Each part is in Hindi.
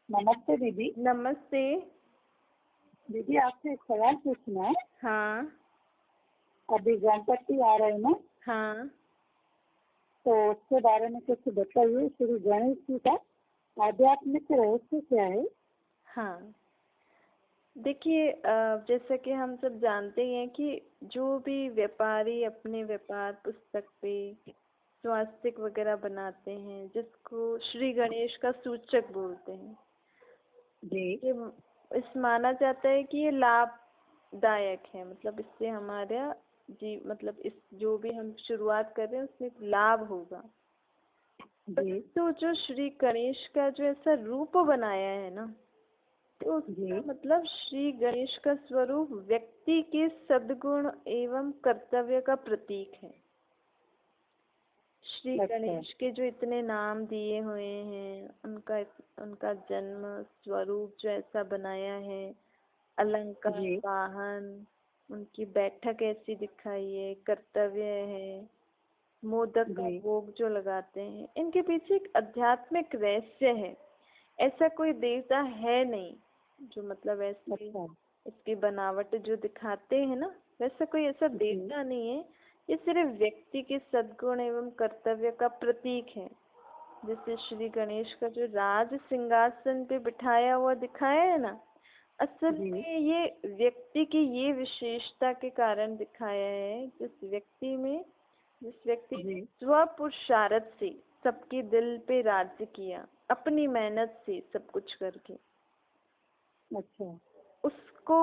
नमस्ते दीदी। नमस्ते। दीदी आपसे एक सवाल पूछना है। हाँ। अभी गणपति आ रहे हैं ना, हाँ। तो उसके बारे में कुछ बताइए। श्री गणेश जी का आध्यात्मिक रहस्य क्या है? हाँ, देखिए, जैसा कि हम सब जानते ही हैं कि जो भी व्यापारी अपने व्यापार पुस्तक पे स्वास्तिक वगैरह बनाते हैं, जिसको श्री गणेश का सूचक बोलते हैं, जी ये इस माना जाता है कि ये लाभदायक है। मतलब इससे हमारा मतलब इस जो भी हम शुरुआत कर रहे हैं उसमें एक लाभ होगा। जी तो जो श्री गणेश का जो ऐसा रूप बनाया है ना, तो जी। उसका मतलब श्री गणेश का स्वरूप व्यक्ति के सद्गुण एवं कर्तव्य का प्रतीक है। श्री अच्छा। गणेश के जो इतने नाम दिए हुए हैं, उनका जन्म स्वरूप जो ऐसा बनाया है, अलंकार, जी वाहन, उनकी बैठक ऐसी दिखाई है, कर्तव्य है, मोदक का जी। भोग जो लगाते हैं, इनके पीछे एक आध्यात्मिक रहस्य है। ऐसा कोई देवता है नहीं जो मतलब ऐसी अच्छा। इसकी बनावट जो दिखाते हैं ना, वैसा कोई ऐसा जी देवता नहीं है। ये सिर्फ व्यक्ति के सद्गुण एवं कर्तव्य का प्रतीक है। जैसे श्री गणेश का जो राज सिंहासन पे बिठाया हुआ दिखाया है ना, असल जी में ये व्यक्ति की ये विशेषता के कारण दिखाया है, जिस व्यक्ति ने जी। स्वपुरुषार्थ से सबके दिल पे राज्य किया, अपनी मेहनत से सब कुछ करके, अच्छा। उसको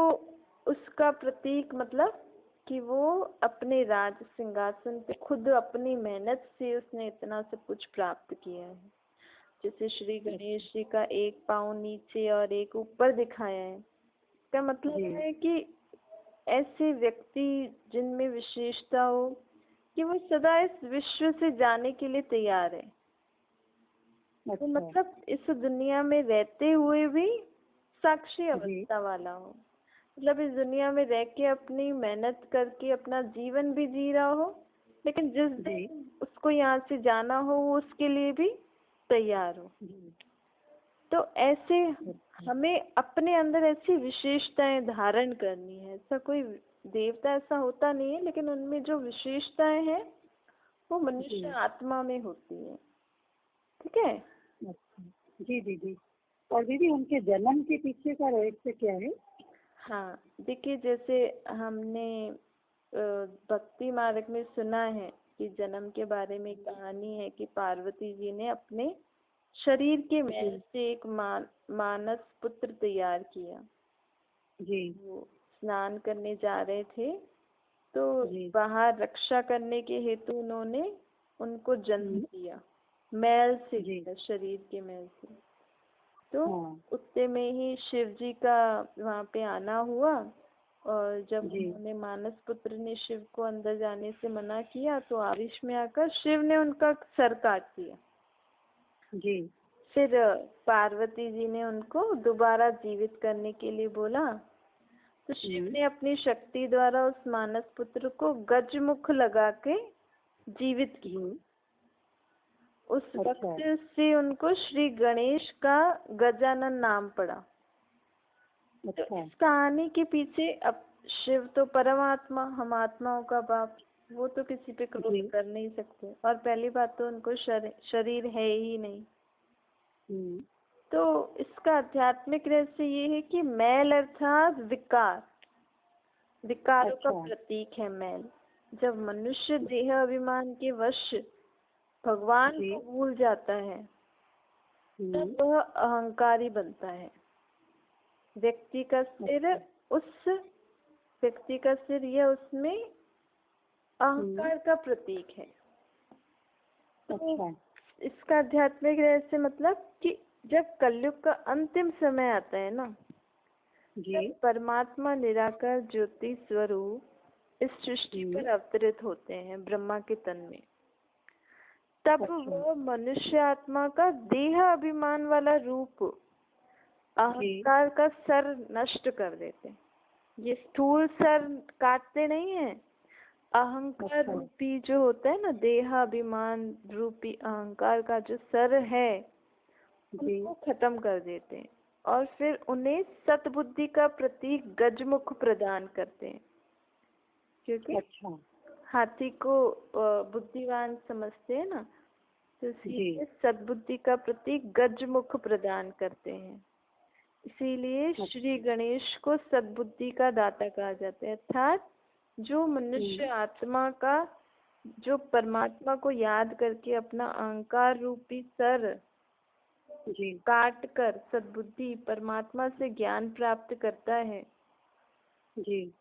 उसका प्रतीक मतलब कि वो अपने राज सिंहासन पे खुद अपनी मेहनत से उसने इतना सब कुछ प्राप्त किया है। जैसे श्री गणेश जी का एक पाँव नीचे और एक ऊपर दिखाया है, इसका मतलब जी। है कि ऐसे व्यक्ति जिनमें विशेषता हो कि वो सदा इस विश्व से जाने के लिए तैयार है। तो अच्छा। मतलब इस दुनिया में रहते हुए भी साक्षी जी अवस्था वाला हो, मतलब इस दुनिया में रह के अपनी मेहनत करके अपना जीवन भी जी रहा हो, लेकिन जिस जी दिन उसको यहाँ से जाना हो वो उसके लिए भी तैयार हो। जी। तो ऐसे अच्छा। हमें अपने अंदर ऐसी विशेषताएं धारण करनी है। ऐसा कोई देवता ऐसा होता नहीं है, लेकिन उनमें जो विशेषताएं हैं वो मनुष्य जी। आत्मा में होती है। ठीक है। अच्छा। जी दीदी। और दीदी उनके जन्म के पीछे का रहस्य क्या है? हाँ, देखिए, जैसे हमने भक्ति मार्ग में सुना है कि जन्म के बारे में कहानी है कि पार्वती जी ने अपने शरीर के मैल जी से एक मानस पुत्र तैयार किया। जी वो स्नान करने जा रहे थे, तो जी। बाहर रक्षा करने के हेतु उन्होंने उनको जन्म हम्म। दिया, मैल से जी। दिया, शरीर के मैल से। तो हाँ। उतने में ही शिव जी का वहाँ पे आना हुआ, और जब जी उन्होंने मानस पुत्र ने शिव को अंदर जाने से मना किया, तो आवेश में आकर शिव ने उनका सर काट दिया। जी। फिर पार्वती जी ने उनको दोबारा जीवित करने के लिए बोला, तो शिव ने अपनी शक्ति द्वारा उस मानस पुत्र को गजमुख लगा के जीवित किया। जी। उस अच्छा। वक्त से उनको श्री गणेश का गजानन नाम पड़ा। तो अच्छा। इस कहानी के पीछे, अब शिव तो परमात्मा, हम आत्माओं का बाप, वो तो किसी पे क्रोध जी। कर नहीं सकते, और पहली बात तो उनको शरीर है ही नहीं। हम्म। तो इसका आध्यात्मिक रहस्य ये है कि मैल अर्थात विकारों का अच्छा। प्रतीक है मैल। जब मनुष्य देह अभिमान के वश भगवान जी। को भूल जाता है, हम्म। तब वह अहंकारी बनता है। व्यक्ति का सिर अच्छा। उस व्यक्ति का सिर यह उसमें अहंकार का प्रतीक है। तो अच्छा। इसका आध्यात्मिक रहस्य मतलब कि जब कलयुग का अंतिम समय आता है ना, जी। तब परमात्मा निराकार ज्योति स्वरूप इस सृष्टि पर अवतरित होते हैं ब्रह्मा के तन में। तब अच्छा। वो मनुष्य आत्मा का देह अभिमान वाला रूप, अहंकार का सर नष्ट कर देते। ये स्थूल सर काटते नहीं है, अहंकार अच्छा। रूपी जो होता है ना, देह अभिमान रूपी अहंकार का जो सर है, जी। उनको खत्म कर देते हैं और फिर उन्हें सतबुद्धि का प्रतीक गजमुख प्रदान करते हैं, क्योंकि अच्छा। हाथी को बुद्धिमान समझते हैं ना, तो जी। इसीलिए सद्बुद्धि का प्रतीक गजमुख प्रदान करते हैं। इसीलिए श्री गणेश को सद्बुद्धि का दाता कहा जाता है, अर्थात जो मनुष्य आत्मा का, जो परमात्मा को याद करके अपना अहंकार रूपी सर जी। काट कर सद्बुद्धि परमात्मा से ज्ञान प्राप्त करता है, जी।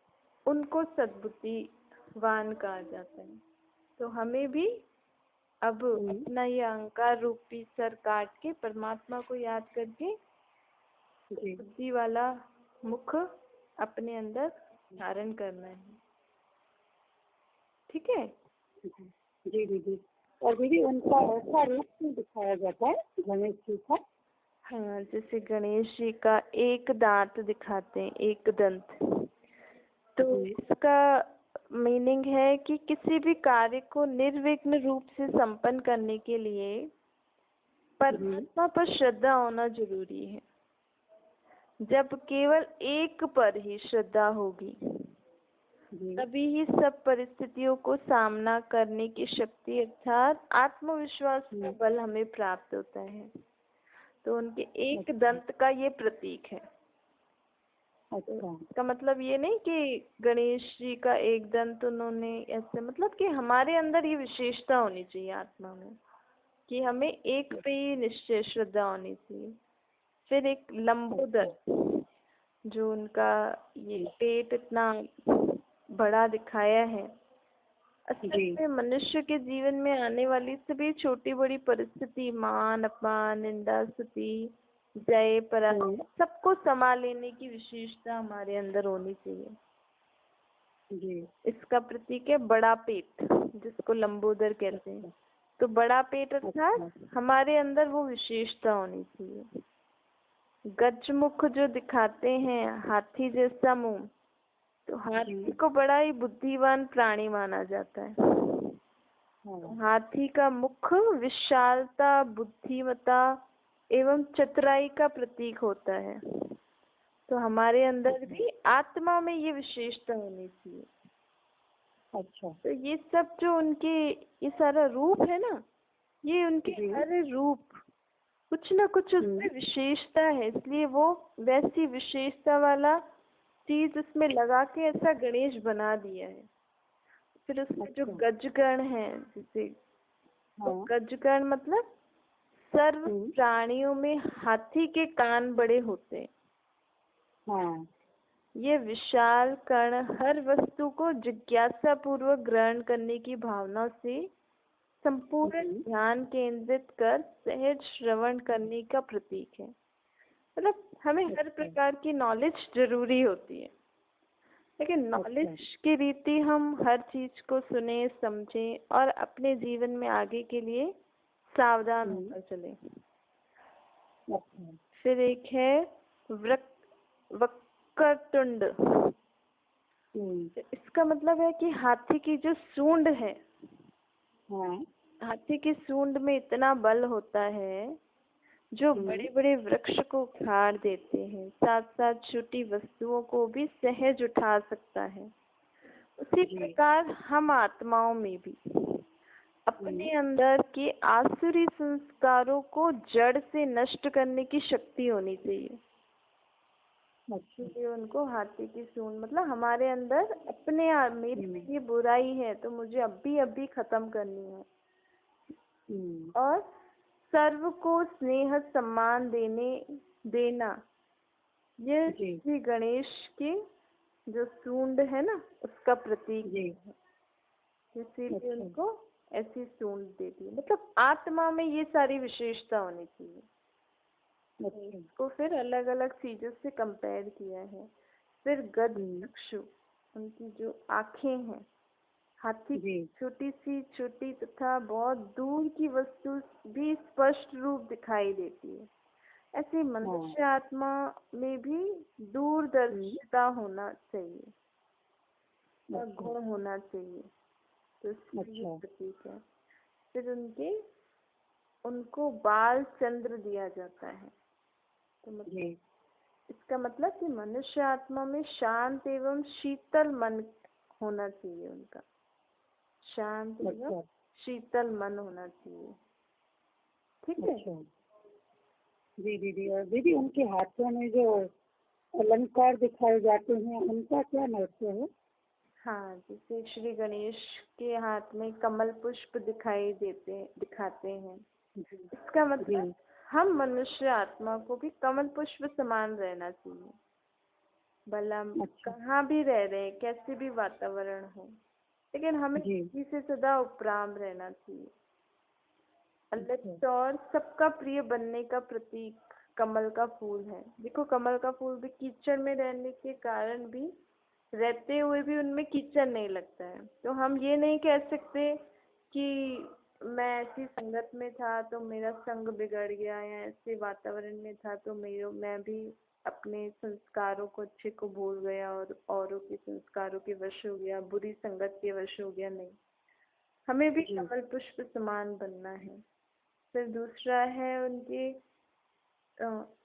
उनको सद्बुद्धिवान कहा जाता है। तो हमें भी अब अपना ये अहंकार रूपी सर काट के परमात्मा को याद करके जी। बुद्धि वाला मुख अपने अंदर धारण करना है। ठीक है। जी दीदी। और दीदी उनका ऐसा रूप क्यों दिखाया जाता है गणेश जी का? हाँ, जैसे गणेश जी का एक दांत दिखाते हैं, एक दंत, तो इसका मीनिंग है कि किसी भी कार्य को निर्विघ्न रूप से संपन्न करने के लिए परमात्मा पर श्रद्धा होना जरूरी है। जब केवल एक पर ही श्रद्धा होगी तभी ही सब परिस्थितियों को सामना करने की शक्ति अर्थात आत्मविश्वास का बल हमें प्राप्त होता है। तो उनके एक दंत का ये प्रतीक है। इसका मतलब ये नहीं कि गणेश जी का एक दंत उन्होंने ऐसे, मतलब कि हमारे अंदर ये विशेषता होनी चाहिए आत्मा में कि हमें एक पे ही निश्चय श्रद्धा होनी चाहिए। फिर एक लंबोदर, जो उनका ये पेट इतना बड़ा दिखाया है, असल में मनुष्य के जीवन में आने वाली सभी छोटी बड़ी परिस्थिति, मान अपमान, निंदा स्तुति, जय पराजय, सबको संभाल लेने की विशेषता हमारे अंदर होनी चाहिए। जी। इसका प्रतीक है बड़ा पेट, जिसको लंबोदर कहते हैं। तो बड़ा पेट अर्थात हमारे अंदर वो विशेषता होनी चाहिए। गजमुख जो दिखाते हैं हाथी जैसा मुंह, तो हाथी को बड़ा ही बुद्धिमान प्राणी माना जाता है। हाथी का मुख विशालता, बुद्धिमत्ता एवं चतुराई का प्रतीक होता है। तो हमारे अंदर भी आत्मा में ये विशेषता होनी चाहिए। अच्छा। तो ये सब जो उनके ये सारा रूप है ना, ये उनके हर रूप कुछ ना कुछ उसमें विशेषता है, इसलिए वो वैसी विशेषता वाला चीज उसमें लगा के ऐसा गणेश बना दिया है। फिर उसमें जो गजगण है, जैसे गजगण मतलब सर्व प्राणियों में हाथी के कान बड़े होते हैं। हाँ। ये विशाल कर्ण हर वस्तु को जिज्ञासा पूर्वक ग्रहण करने की भावना से संपूर्ण ध्यान केंद्रित कर सहज श्रवण करने का प्रतीक है। मतलब हमें हर प्रकार की नॉलेज जरूरी होती है, लेकिन नॉलेज की रीति हम हर चीज को सुने, समझें और अपने जीवन में आगे के लिए सावधान होकर चले। फिर एक है वक्रतुंड। इसका मतलब है कि हाथी की जो सूंड है, हाथी की सूंड में इतना बल होता है जो बड़े बड़े वृक्ष को उखाड़ देते हैं, साथ साथ छोटी वस्तुओं को भी सहज उठा सकता है। उसी प्रकार हम आत्माओं में भी अपने अंदर के आसुरी संस्कारों को जड़ से नष्ट करने की शक्ति होनी चाहिए। इसलिए उनको हाथी की सूंड, मतलब हमारे अंदर अपने मेरे में ये बुराई है तो मुझे अभी खत्म करनी है। और सर्व को स्नेह सम्मान देना, ये श्री गणेश की जो सूंड है ना, उसका प्रतीक है। इसीलिए उनको ऐसी सूंड देती है। मतलब आत्मा में ये सारी विशेषता होनी चाहिए। इसको फिर अलग अलग चीजों से कंपेयर किया है। फिर गजचक्षु, उनकी जो आंखें हैं, हाथी की छोटी तथा बहुत दूर की वस्तु भी स्पष्ट रूप दिखाई देती है। ऐसे मनुष्य आत्मा में भी दूरदर्शिता होना चाहिए, गुण होना चाहिए। तो इसका ये प्रतीक है। फिर उनके उनको बाल चंद्र दिया जाता है। तो मतलब जी इसका मतलब कि मनुष्य आत्मा में शांत एवं शीतल मन होना चाहिए, उनका शांत एवं अच्छा शीतल मन होना चाहिए। ठीक है। अच्छा। जी दीदी, और दीदी उनके हाथों में जो अलंकार दिखाए जाते हैं उनका क्या महत्व है? हाँ, जैसे श्री गणेश के हाथ में कमल पुष्प दिखाते हैं। जी इसका जी मतलब हम मनुष्य आत्मा को भी कमल पुष्प समान रहना चाहिए, भला हम अच्छा कहाँ भी रह रहे हैं, कैसे भी वातावरण हो, लेकिन हमें जी किसी से सदा उपराम रहना चाहिए। अच्छा अलग और सबका प्रिय बनने का प्रतीक कमल का फूल है। देखो, कमल का फूल भी कीचड़ में रहने के कारण भी, रहते हुए भी उनमें कीचड़ नहीं लगता है। तो हम ये नहीं कह सकते कि मैं ऐसी संगत में था तो मेरा संग बिगड़ गया, या ऐसे वातावरण में था तो मैं भी अपने संस्कारों को अच्छे को भूल गया और औरों के संस्कारों के वश हो गया, बुरी संगत के वश हो गया। नहीं, हमें भी जी कमल पुष्प समान बनना है। फिर दूसरा है उनके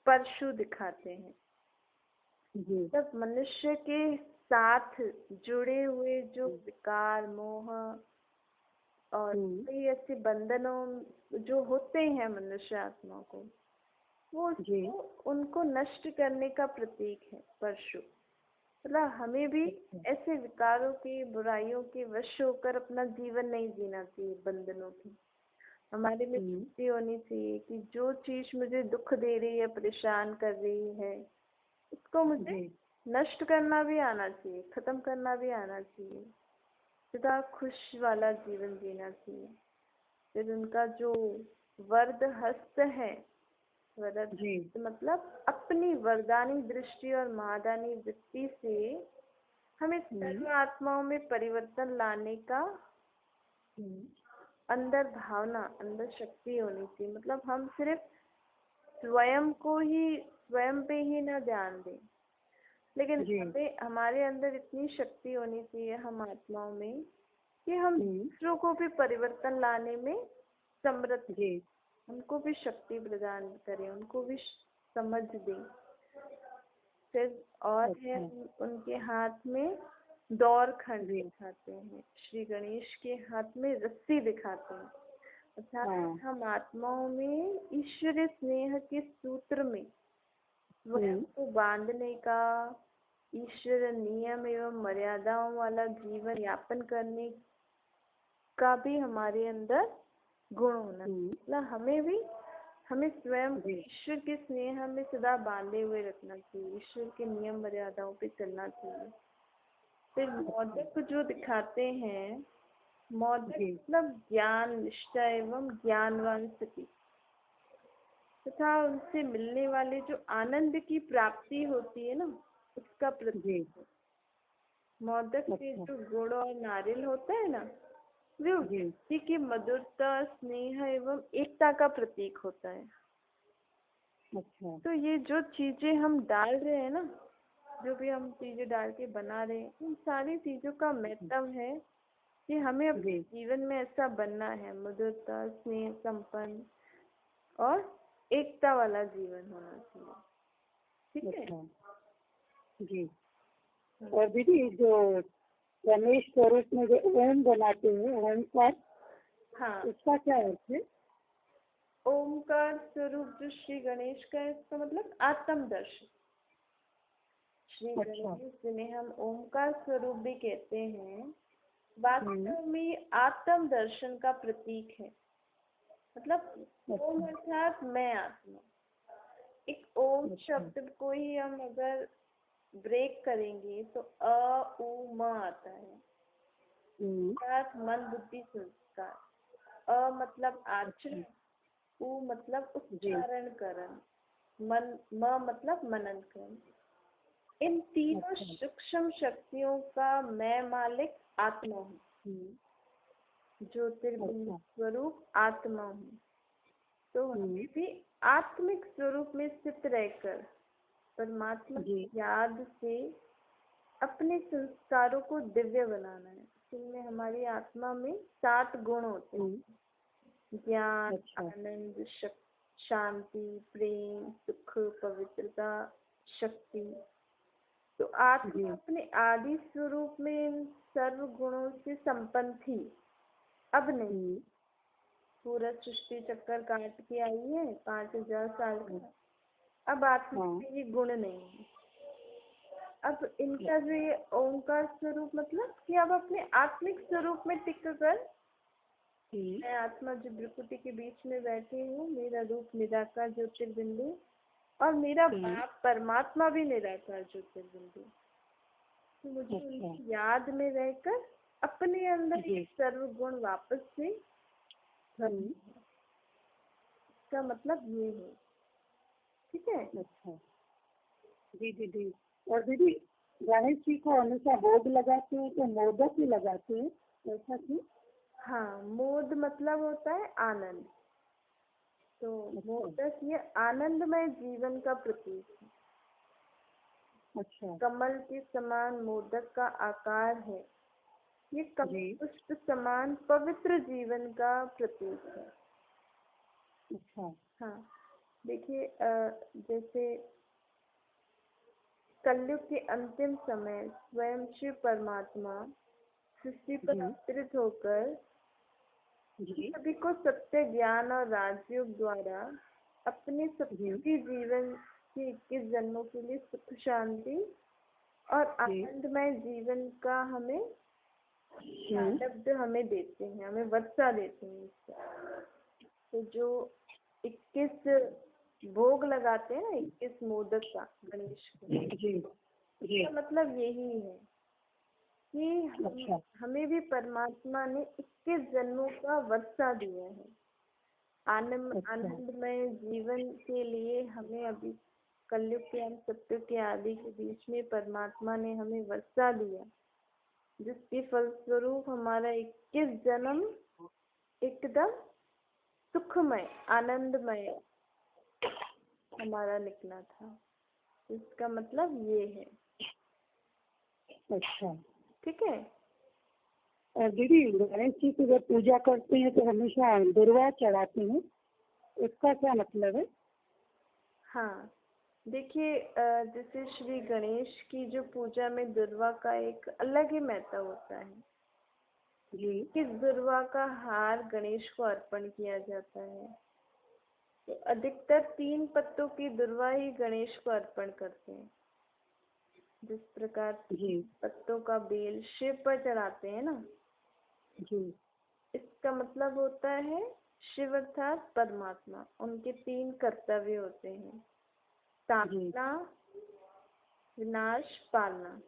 परशु दिखाते हैं। जी तब मनुष्य के साथ जुड़े हुए जो विकार, मोह और कई ऐसे बंधनों जो होते हैं मनुष्य आत्मा को, वो जी उनको नष्ट करने का प्रतीक है परशु। मतलब हमें भी ऐसे विकारों की, बुराइयों के वश होकर अपना जीवन नहीं जीना चाहिए, बंधनों की। हमारे में शक्ति होनी चाहिए कि जो चीज मुझे दुख दे रही है, परेशान कर रही है, उसको मुझे जी नष्ट करना भी आना चाहिए, खत्म करना भी आना चाहिए, सदा खुश वाला जीवन जीना चाहिए। फिर उनका जो वरद हस्त है, वरद जी हस्त मतलब अपनी वरदानी दृष्टि और महादानी वृत्ति से हमें सर्व आत्माओं में परिवर्तन लाने का अंदर भावना, अंदर शक्ति होनी चाहिए। मतलब हम सिर्फ स्वयं पे ही न ध्यान दें, लेकिन जी हमें हमारे अंदर इतनी शक्ति होनी चाहिए, हम आत्माओं में, कि हम दूसरों को भी परिवर्तन लाने में समर्थ, जी उनको भी शक्ति प्रदान करें, उनको भी समझ दें। फिर और है उनके हाथ में दौरखंड दिखाते हैं, श्री गणेश के हाथ में रस्सी दिखाते हैं। अर्थात हम आत्माओं में ईश्वरीय स्नेह के सूत्र में स्वयं को बांधने का, ईश्वर नियम एवं मर्यादाओं वाला जीवन यापन करने का भी हमारे अंदर गुण होना चाहिए। मतलब हमें स्वयं ईश्वर के स्नेह में सदा बांधे हुए रखना चाहिए, ईश्वर के नियम मर्यादाओं पे चलना चाहिए। फिर मोदक जो दिखाते हैं, मोदक मतलब ज्ञान, निष्ठा एवं ज्ञानवान स्थिति तथा उनसे मिलने वाले जो आनंद की प्राप्ति होती है ना, उसका प्रतीक है। मोदक के जो गुड़ और नारियल होता है ना, वो व्यक्ति की मधुरता, स्नेह एवं एकता का प्रतीक होता है। अच्छा। तो ये जो चीजें हम डाल रहे हैं ना, जो भी हम चीजें डाल के बना रहे हैं, इन सारी चीजों का महत्व है कि हमें अपने जीवन में ऐसा बनना है, मधुरता, स्नेह संपन्न और एकता वाला जीवन होना चाहिए। ठीक है जी। और दीदी जो गणेश स्वरूप में जो ओम बनाते हैं, ओमकार, हाँ, उसका क्या अर्थ है? ओमकार स्वरूप जो श्री गणेश का है, इसका मतलब आत्म दर्शन। श्री गणेश जिन्हें हम ओमकार स्वरूप भी कहते हैं, वास्तव में आत्म दर्शन का प्रतीक है। मतलब ओम अर्थात मैं आत्मा। एक ओम शब्द को ही हम अगर ब्रेक करेंगे तो अ उ म आता है, अर्थात मन बुद्धि संस्कार। अ मतलब आचरण, उ मतलब उच्चारण करण, म मतलब मनन करण। इन तीनों सूक्ष्म शक्तियों का मैं मालिक आत्मा हूँ, ज्योतिर्बिंदु स्वरूप आत्मा हूँ। तो हमें भी आत्मिक स्वरूप में स्थित रहकर परमात्मा की याद से अपने संस्कारों को दिव्य बनाना है। इसमें हमारी आत्मा में 7 गुण होते हैं। ज्ञान, अच्छा। आनंद, शांति, प्रेम, सुख, पवित्रता, शक्ति। तो आत्मा जी। अपने आदि स्वरूप में इन सर्व गुणों से संपन्न थी, अब नहीं। पूरा सृष्टि चक्कर काट के आई है 5000 साल का, अब आत्मा में ये गुण नहीं है। अब इनका जो ये ओंकार स्वरूप मतलब कि अब अपने आत्मिक स्वरूप में टिक कर मैं आत्मा जो भ्रुकुटी के बीच में बैठी हूँ, मेरा रूप निराकार ज्योतिर्बिंदु और मेरा बाप परमात्मा भी निराकार ज्योतिर्बिंदु। तो मुझे उनकी याद में रहकर अपने अंदर ये सर्व गुण वापस से भरना है। इसका मतलब ये है, ठीक है। अच्छा। जी दीदी। और दीदी गणेश जी को हमेशा भोग लगाते हैं तो मोदक ही लगाते हैं, ऐसा क्यों? हाँ, मोद मतलब होता है आनंद। तो मोदक ये आनंदमय जीवन का प्रतीक है। अच्छा। कमल के समान मोदक का आकार है। ये कमल पुष्प समान पवित्र जीवन का प्रतीक है। अच्छा। हाँ, देखिए जैसे कलयुग के अंतिम समय स्वयं शिव परमात्मा सृष्टि पर अवतरित होकर सभी को सत्य ज्ञान और राजयोग द्वारा अपने सत्युगी जीवन के 21 जन्मों के लिए सुख शांति और आनंदमय जीवन का हमें शब्द हमें देते हैं, हमें वर्षा देते हैं इसका। तो जो 21 भोग लगाते हैं ना, 21 मोदक का गणेश को, इसका मतलब यही है कि हमें भी परमात्मा ने 21 जन्मों का वर्षा दिया है। आनंदमय जीवन के लिए हमें अभी कलयुग के अंत सत्य के आदि के बीच में परमात्मा ने हमें वर्षा दिया, जिसके फलस्वरूप हमारा 21 जन्म एकदम सुखमय आनंदमय हमारा निकला था। इसका मतलब ये है। अच्छा, ठीक है। और दीदी गणेश जी की जब पूजा करते हैं तो हमेशा दुर्वा चढ़ाते हैं, इसका क्या मतलब है? हाँ, देखिए जैसे श्री गणेश की जो पूजा में दुर्वा का एक अलग ही महत्व होता है जी। किस दुर्वा का हार गणेश को अर्पण किया जाता है। तो अधिकतर 3 पत्तों की दुर्वा ही गणेश को अर्पण करते हैं। जिस प्रकार पत्तों का बेल शिव पर चढ़ाते हैं ना जी। इसका मतलब होता है शिव अर्थात परमात्मा, उनके 3 कर्तव्य होते हैं, स्थापना, विनाश, पालना।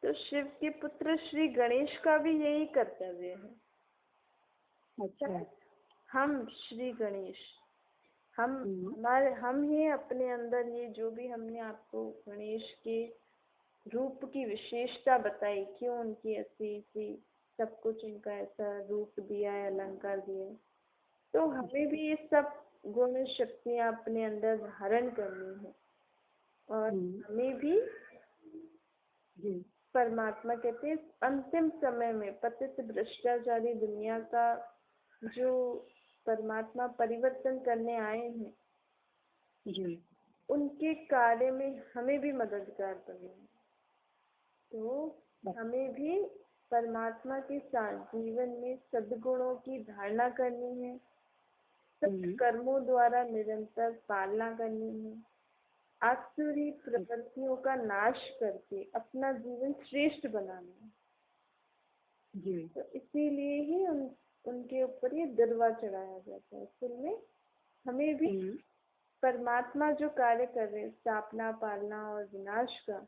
तो शिव के पुत्र श्री गणेश का भी यही कर्तव्य है। अच्छा। हम श्री गणेश हम ही अपने अंदर ये जो भी हमने आपको गणेश के रूप की विशेषता बताई, क्यों उनकी ऐसी सब कुछ उनका ऐसा रूप दिया है, अलंकार दिया है, तो हमें भी ये सब गुण शक्तियाँ अपने अंदर धारण करनी है और हमें भी परमात्मा कहते हैं अंतिम समय में पतित भ्रष्टाचारी दुनिया का जो परमात्मा परिवर्तन करने आए हैं उनके कार्य में हमें भी मददगार बनना है। तो हमें भी परमात्मा के साथ जीवन में सद्गुणों की धारणा करनी है, कर्मों द्वारा निरंतर पालना करनी है, आसुरी प्रवृत्तियों का नाश करके अपना जीवन श्रेष्ठ बनाना है। तो इसीलिए ही उनके ऊपर ये दुर्वा चढ़ाया जाता है। असल में हमें भी परमात्मा जो कार्य कर रहे हैं स्थापना, पालना और विनाश का,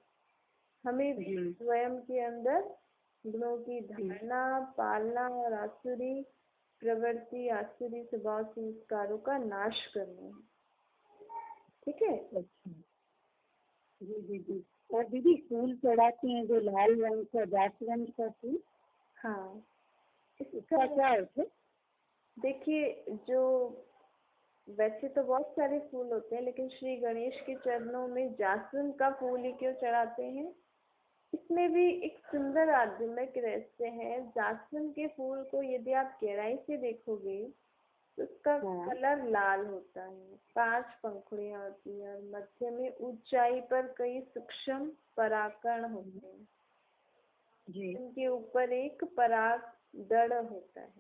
हमें भी स्वयं के अंदर गुणों की धारणा, पालना और आसुरी प्रवृत्ति, आसुरी स्वभाव संस्कारों का नाश करना है। ठीक है। अच्छा। जी दीदी। और दीदी फूल चढ़ाते हैं जो लाल रंग का जासवंत का फूल, हाँ, इसका क्या अर्थ है? देखिए जो वैसे तो बहुत सारे फूल होते हैं, लेकिन श्री गणेश के चरणों में जासवंत का फूल ही क्यों चढ़ाते हैं, इसमें भी एक सुंदर आध्यात्मिक रहस्य है। जासवंत के फूल को यदि आप गहराई से देखोगे तो उसका हाँ। कलर लाल होता है, 5 पंखुड़ियां होती है और मध्य में ऊंचाई पर कई सूक्ष्म परागकण होते हैं। जी इनके ऊपर एक पराग दंड होता है,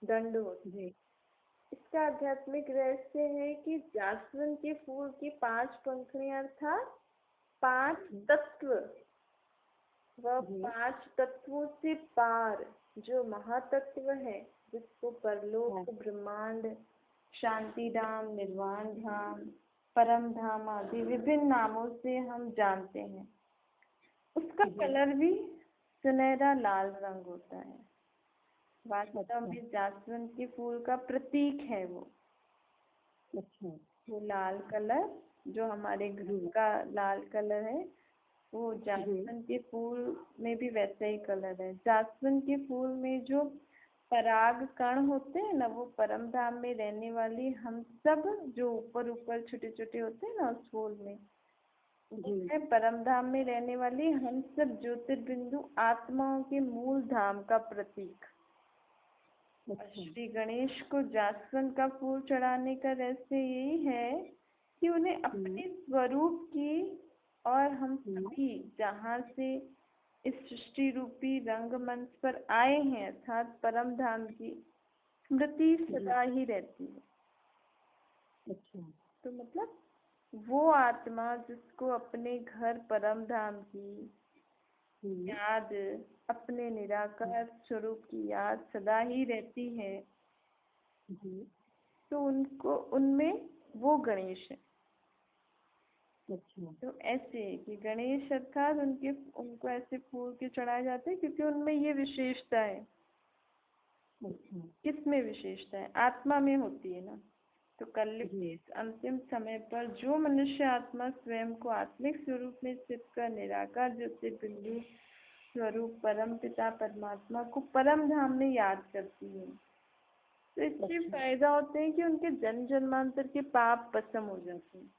दंड होता है। जी इसका आध्यात्मिक रहस्य है कि जासवन के फूल की 5 पंखुड़ियां अर्थात 5 तत्व, वह जी 5 तत्वों से पार जो महातत्व है, जिसको परलोक, हाँ। ब्रह्मांड, शांति धाम, निर्वाण धाम, परम धाम आदि विभिन्न नामों से हम जानते हैं, उसका जी। कलर भी सुनहरा लाल रंग होता है। वास्तव अच्छा में जासवन के फूल का प्रतीक है वो अच्छा लाल कलर, जो हमारे घर का लाल कलर है, वो जासवन के फूल में भी वैसा ही कलर है। जासवन के फूल में जो पराग कण होते हैं ना, वो परम धाम में रहने वाली हम सब, जो ऊपर ऊपर छोटे छोटे होते हैं ना उस फूल में, जी उसमें परम धाम में रहने वाली हम सब ज्योतिर्बिंदु आत्माओं के मूल धाम का प्रतीक। अच्छा श्री गणेश को जासवन का फूल चढ़ाने का रहस्य यही है कि उन्हें अपने स्वरूप की, और हम सभी जहाँ से इस सृष्टि रूपी रंगमंच पर आए हैं अर्थात परम धाम की स्मृति सदा ही रहती है। अच्छा तो मतलब वो आत्मा जिसको अपने घर परम धाम की याद, अपने निराकार स्वरूप की याद सदा ही रहती है, जी तो उनको, उनमें वो गणेश है। अच्छा तो ऐसे कि गणेश अर्थात उनको ऐसे फूल के चढ़ाए जाते हैं क्योंकि उनमें ये विशेषता है। अच्छा किसमें विशेषता है? आत्मा में होती है ना। तो कलयुग के इस अंतिम समय पर जो मनुष्य आत्मा स्वयं को आत्मिक स्वरूप में स्थित कर निराकार ज्योतिर्बिंदु स्वरूप परम पिता परमात्मा को परम धाम में याद करती है, तो इससे फायदा होते हैं कि उनके जन्म जन्मांतर के पाप भस्म हो जाते हैं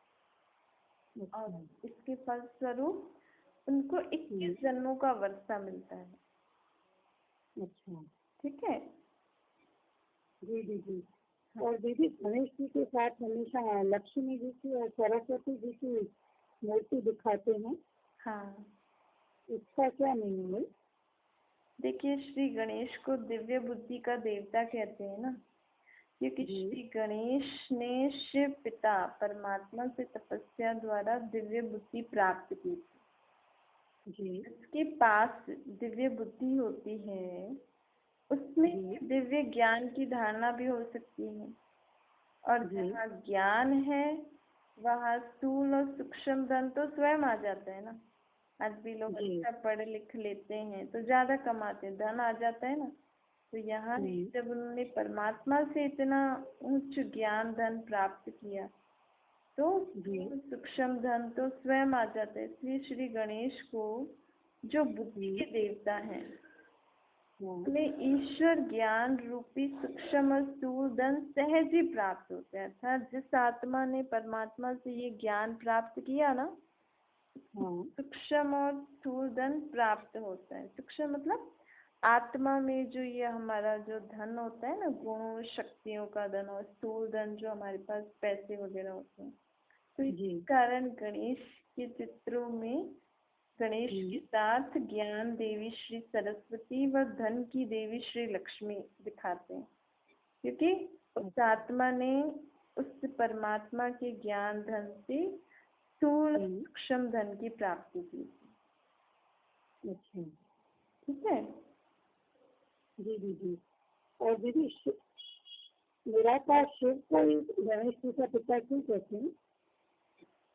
और इसके फलस्वरूप उनको 21 जन्मों का वर्षा मिलता है। अच्छा ठीक है। जी जी जी। और दीदी गणेश जी के साथ हमेशा लक्ष्मी जी की और सरस्वती जी की मूर्ति दिखाते हैं, हाँ, इसका क्या मीनिंग है? देखिए श्री गणेश को दिव्य बुद्धि का देवता कहते हैं ना, क्योंकि श्री गणेश ने शिव पिता परमात्मा से तपस्या द्वारा दिव्य बुद्धि प्राप्त की थी। जी जिसके पास दिव्य बुद्धि होती है उसमें दिव्य ज्ञान की धारणा भी हो सकती है, और जहाँ ज्ञान है वहाँ स्थूल और सूक्ष्म धन तो स्वयं आ जाता है ना। आज भी लोग अच्छा पढ़ लिख लेते हैं तो ज्यादा कमाते हैं, धन आ जाता है ना। तो यहाँ जब उन्होंने परमात्मा से इतना उच्च ज्ञान धन प्राप्त किया तो सूक्ष्म धन तो स्वयं आ जाता है। इसलिए श्री गणेश को जो बुद्धि के देवता हैं उन्हें ईश्वर ज्ञान रूपी सूक्ष्म और स्थूल धन सहज ही प्राप्त होते हैं। अर्थात जिस आत्मा ने परमात्मा से ये ज्ञान प्राप्त किया ना, सूक्ष्म और स्थूल धन प्राप्त होता है। सूक्ष्म मतलब आत्मा में जो ये हमारा जो धन होता है ना, गुणों शक्तियों का धन, और स्थूल धन जो हमारे पास पैसे वगैरह होते हैं। तो इस कारण गणेश के चित्रों में गणेश के साथ ज्ञान देवी श्री सरस्वती व धन की देवी श्री लक्ष्मी दिखाते हैं, क्योंकि उस आत्मा ने उस परमात्मा के ज्ञान धन से स्थूल सूक्ष्म धन की प्राप्ति की थी। अच्छा ठीक है। जी जी जी। और दीदी निराकार शिव को गणेश जी का पिता क्यों कहते हैं?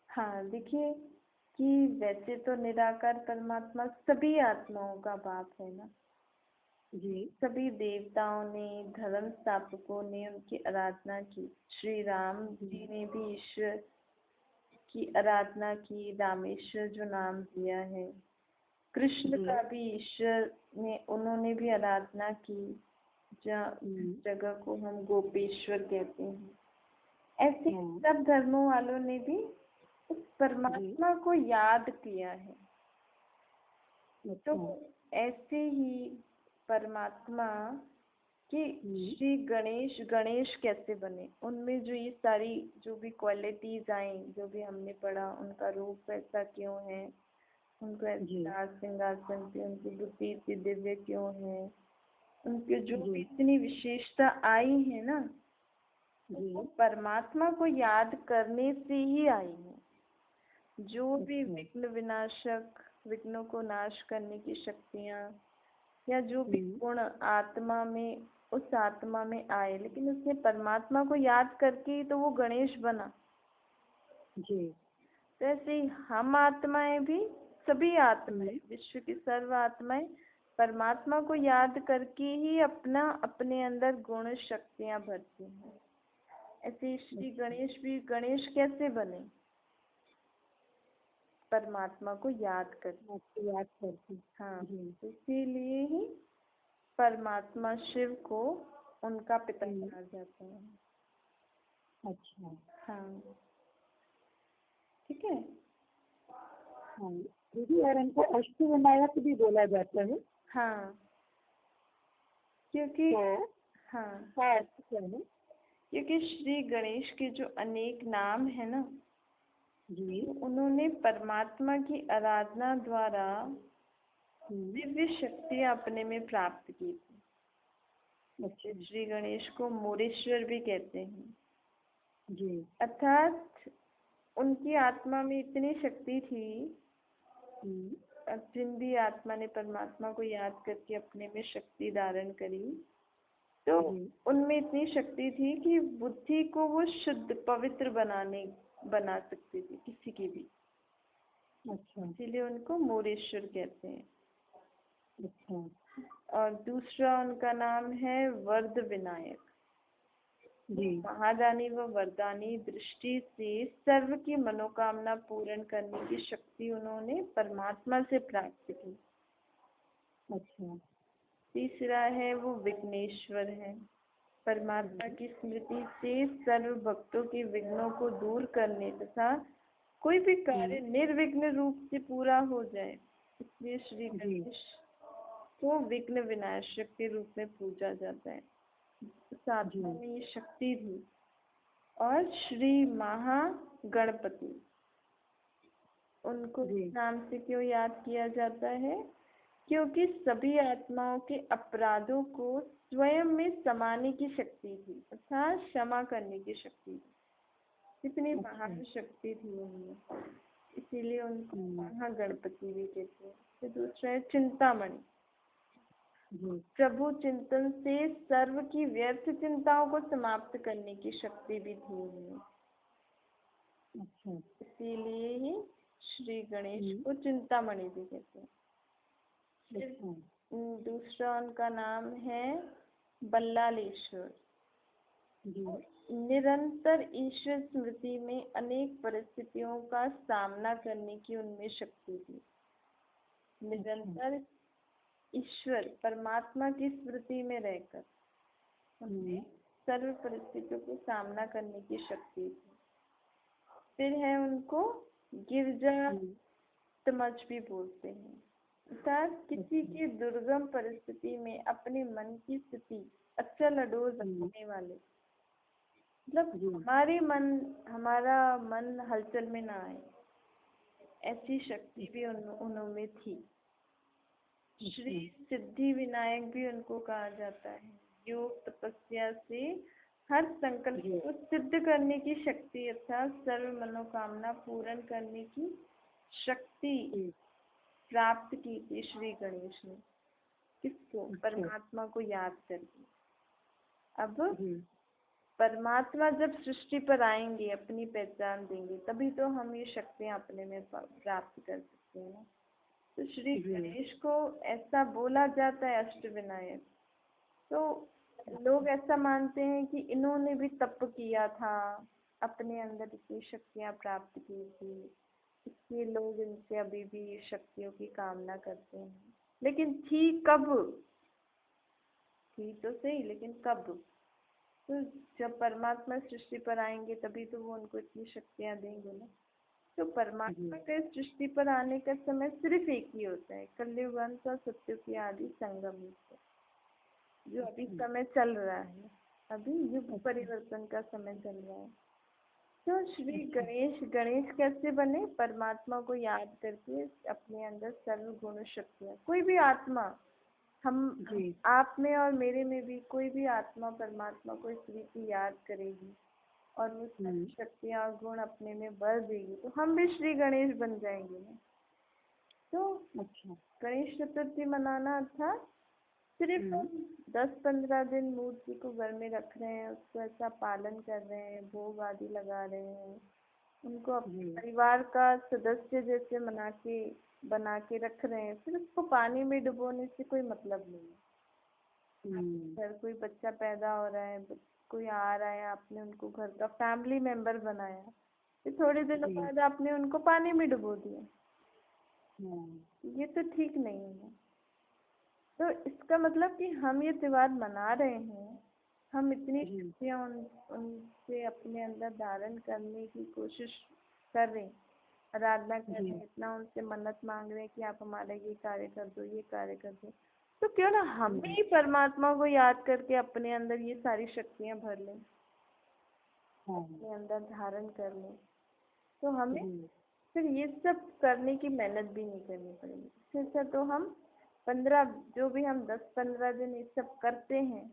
हाँ, देखिए कि वैसे तो निराकार परमात्मा सभी आत्माओं का बाप है ना जी। सभी देवताओं ने, धर्म स्थापकों ने उनकी आराधना की। श्री राम जी ने भी ईश्वर की आराधना की, रामेश्वर जो नाम दिया है। कृष्ण का भी ईश्वर ने, उन्होंने भी आराधना की, जगह को हम गोपेश्वर कहते हैं। ऐसे सब धर्मों वालों ने भी उस परमात्मा को याद किया है। तो ऐसे ही परमात्मा कि श्री गणेश गणेश कैसे बने, उनमें जो ये सारी जो भी क्वालिटीज आई, जो भी हमने पढ़ा, उनका रूप ऐसा क्यों है, उनको ऐसे राज सिंहासन पे उनकी बुद्धि इतनी दिव्य क्यों है, उनके जो भी इतनी विशेषता आई है ना, वो परमात्मा को याद करने से ही आई है। जो भी विघ्न विनाशक, विघ्नों को नाश करने की शक्तियाँ, या जो भी गुण आत्मा में, उस आत्मा में आए, लेकिन उसने परमात्मा को याद करके ही तो वो गणेश बना। जी। तो ऐसे ही हम आत्माएं भी, सभी आत्माएं, विश्व की सर्व आत्माएं परमात्मा को याद करके ही अपने अंदर गुण शक्तियाँ भरती हैं। ऐसे श्री गणेश भी, गणेश कैसे बने, परमात्मा को याद करके। हाँ, इसीलिए ही परमात्मा शिव को उनका पिता कहा जाता है। अच्छा। हाँ, ठीक है। हाँ दीदी, और इनको अष्टविनायक भी बोला जाता है। हाँ, क्योंकि हाँ क्या है? क्योंकि श्री गणेश के जो अनेक नाम है ना जी, उन्होंने परमात्मा की आराधना द्वारा दिव्य शक्तियाँ अपने में प्राप्त की थी। अच्छा श्री गणेश को मोरेश्वर भी कहते हैं। जी। अर्थात उनकी आत्मा में इतनी शक्ति थी, जिन भी आत्मा ने परमात्मा को याद करके अपने में शक्ति धारण करी, तो उनमें इतनी शक्ति थी कि बुद्धि को वो शुद्ध पवित्र बना सकती थी, किसी की भी। अच्छा। इसीलिए उनको मोरेश्वर कहते हैं। अच्छा। और दूसरा उनका नाम है वरद विनायक। महादानी व वरदानी दृष्टि से सर्व की मनोकामना पूर्ण करने की शक्ति उन्होंने परमात्मा से प्राप्त की। अच्छा। तीसरा है वो विघ्नेश्वर है। परमात्मा की स्मृति से सर्व भक्तों के विघ्नों को दूर करने तथा कोई भी कार्य निर्विघ्न रूप से पूरा हो जाए, इसलिए श्री गणेश को विघ्न विनाशक के रूप में पूजा जाता है। साधना में ये शक्ति थी। और श्री महागणपति, उनको इस नाम से क्यों याद किया जाता है? क्योंकि सभी आत्माओं के अपराधों को स्वयं में समाने की शक्ति थी, अर्थात क्षमा करने की शक्ति थी। कितनी महान शक्ति थी उनमें, इसीलिए उनको महागणपति भी कहते हैं। फिर दूसरा है चिंतामणि। प्रभु चिंतन से सर्व की व्यर्थ चिंताओं को समाप्त करने की शक्ति भी थी उनमें। इसीलिए ही श्री गणेश को चिंतामणि भी कहते हैं। दूसरा उनका नाम है बल्लालेश्वर। निरंतर ईश्वर स्मृति में अनेक परिस्थितियों का सामना करने की उनमें शक्ति थी। निरंतर ईश्वर परमात्मा की स्मृति में रहकर उनमें सर्व परिस्थितियों को सामना करने की शक्ति थी। फिर है उनको गिरजा तमज भी बोलते हैं, अर्थात किसी की दुर्गम परिस्थिति में अपने मन की स्थिति अचल अडोल रखने वाले। मतलब हमारा मन हलचल में ना आए, ऐसी शक्ति भी उनमें थी। श्री सिद्धि विनायक भी उनको कहा जाता है। योग तपस्या से हर संकल्प को सिद्ध करने की शक्ति, अर्थात सर्व मनोकामना पूर्ण करने की शक्ति प्राप्त की थी श्री गणेश ने। किसको? परमात्मा को याद करके। अब परमात्मा जब सृष्टि पर आएंगे, अपनी पहचान देंगे, तभी तो हम ये शक्तियाँ अपने में प्राप्त कर सकते हैं ना। तो श्री गणेश को ऐसा बोला जाता है अष्टविनायक। तो लोग ऐसा मानते हैं कि इन्होंने भी तप किया था, अपने अंदर इतनी शक्तियाँ प्राप्त की थी, इसलिए लोग इनसे अभी भी शक्तियों की कामना करते हैं। लेकिन थी कब? थी तो सही, लेकिन कब? तो जब परमात्मा सृष्टि पर आएंगे तभी तो वो उनको इतनी शक्तियाँ देंगे ना। तो परमात्मा के सृष्टि पर आने का समय सिर्फ एक ही होता है, कलयुग अंत और सत्युग की आदि संगम युग। जो अभी समय चल रहा है, अभी युग परिवर्तन का समय चल रहा है। तो श्री गणेश, गणेश कैसे बने? परमात्मा को याद करके अपने अंदर सर्व गुण शक्तियाँ, कोई भी आत्मा, हम आप में और मेरे में भी कोई भी आत्मा परमात्मा को इस रीति याद करेगी और वो सारी शक्तियाँ और गुण अपने में भर देगी, तो हम भी श्री गणेश बन जाएंगे ना। तो गणेश चतुर्थी मनाना था, सिर्फ 10-15 दिन मूर्ति को घर में रख रहे हैं, उसको ऐसा पालन कर रहे हैं, भोग आदि लगा रहे हैं, उनको अपने परिवार का सदस्य जैसे बना के रख रहे हैं, फिर उसको पानी में डुबोने से कोई मतलब नहीं है। घर कोई बच्चा पैदा हो रहा है, कोई आ रहा है, आपने उनको घर का फैमिली मेंबर बनाया, फिर थोड़े दिनों बाद आपने उनको पानी में डुबो दिया, ये तो ठीक नहीं है। तो इसका मतलब कि हम ये त्योहार मना रहे हैं, हम इतनी शक्तियाँ उनसे अपने अंदर धारण करने की कोशिश कर रहे हैं, आराधना कर रहे हैं, इतना उनसे मन्नत मांग रहे हैं कि आप हमारा ये कार्य कर दो, ये कार्य कर दो, तो क्यों ना हम भी परमात्मा को याद करके अपने अंदर ये सारी शक्तियाँ भर लें, अपने अंदर धारण कर लें। तो हमें फिर ये सब करने की मेहनत भी नहीं करनी पड़ेगी। फिर तो हम 15 जो भी हम 10-15 दिन ये सब करते हैं,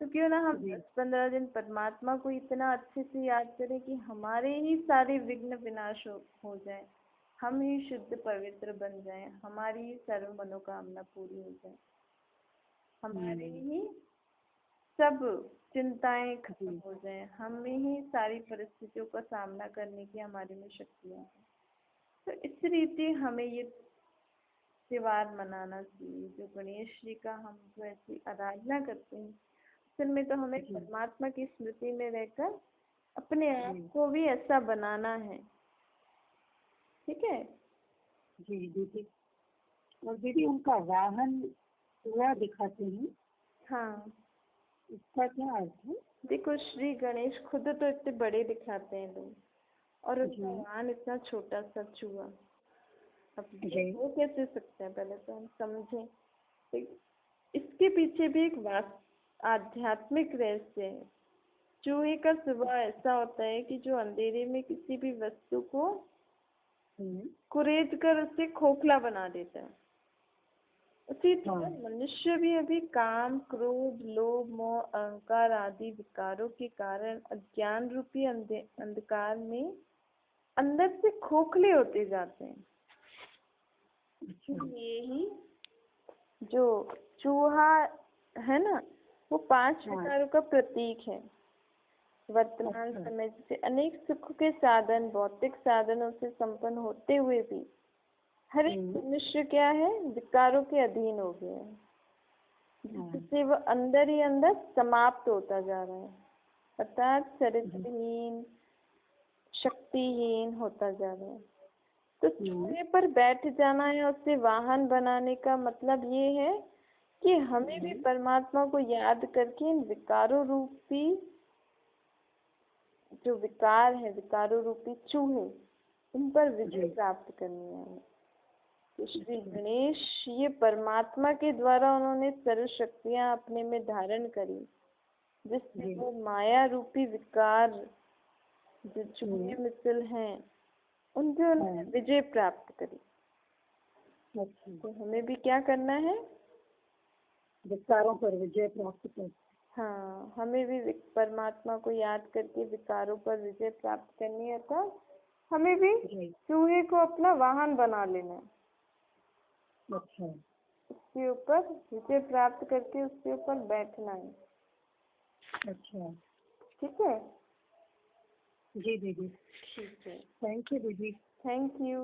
तो क्यों ना हम 10-15 दिन परमात्मा को इतना अच्छे से याद करें कि हमारे ही सारे विघ्न विनाश हो जाए, हम ही शुद्ध पवित्र बन जाएं, हमारी ही सर्व मनोकामना पूरी हो जाए, हमारे ही सब चिंताएं खत्म हो जाएं, हम में ही सारी परिस्थितियों का सामना करने की हमारे में शक्तियाँ हैं। तो इस रीति हमें ये त्योहार मनाना चाहिए, जो गणेश जी का हम जो ऐसी आराधना करते हैं, असल में तो हमें परमात्मा की स्मृति में रहकर अपने आप को भी ऐसा बनाना है। ठीक है जी दीदी। और दीदी उनका वाहन हुआ दिखाते हैं, हाँ, इसका क्या अर्थ है? देखो श्री गणेश खुद तो इतने बड़े दिखाते हैं लोग, और उनका वाहन इतना छोटा सा चूहा, अब ये हो कैसे सकता है, पहले तो हम समझें। तो इसके पीछे भी एक आध्यात्मिक रहस्य है। चूहे का स्वभाव ऐसा होता है कि जो अंधेरे में किसी भी वस्तु को कुरेद कर उसे खोखला बना देता है, उसी तरह मनुष्य भी अभी काम, क्रोध, लोभ, मोह, अहंकार आदि विकारों के कारण अज्ञान रूपी अंधकार में अंदर से खोखले होते जाते हैं। यही जो चूहा है ना, वो 5 विकारों का प्रतीक है। वर्तमान समय से अनेक सुख के साधन, भौतिक साधनों से संपन्न होते हुए भी हर एक मनुष्य क्या है, विकारों के अधीन हो गया है, जिससे वह अंदर ही अंदर समाप्त होता जा रहा है, अर्थात चरित्रहीन, शक्तिहीन होता जा रहा है। तो चूहे पर बैठ जाना है, उससे वाहन बनाने का मतलब ये है कि हमें भी परमात्मा को याद करके इन विकारों रूपी जो विकार है, विकारों रूपी चूहे, इन पर विजय प्राप्त करनी है। तो श्री गणेश ये परमात्मा के द्वारा उन्होंने सर्व शक्तियाँ अपने में धारण करी, जिससे वो माया रूपी विकार जो चूहे मिसल हैं उनसे उन्होंने विजय प्राप्त करी। तो हमें भी क्या करना है, विकारों पर विजय प्राप्त कर। हाँ, हमें भी परमात्मा को याद करके विकारों पर विजय प्राप्त करनी है। तो हमें भी चूहे को अपना वाहन बना लेना है, उसके ऊपर विजय प्राप्त करके उसके ऊपर बैठना है। ठीक है जी दीदी। ठीक है, थैंक यू दीदी। Thank you.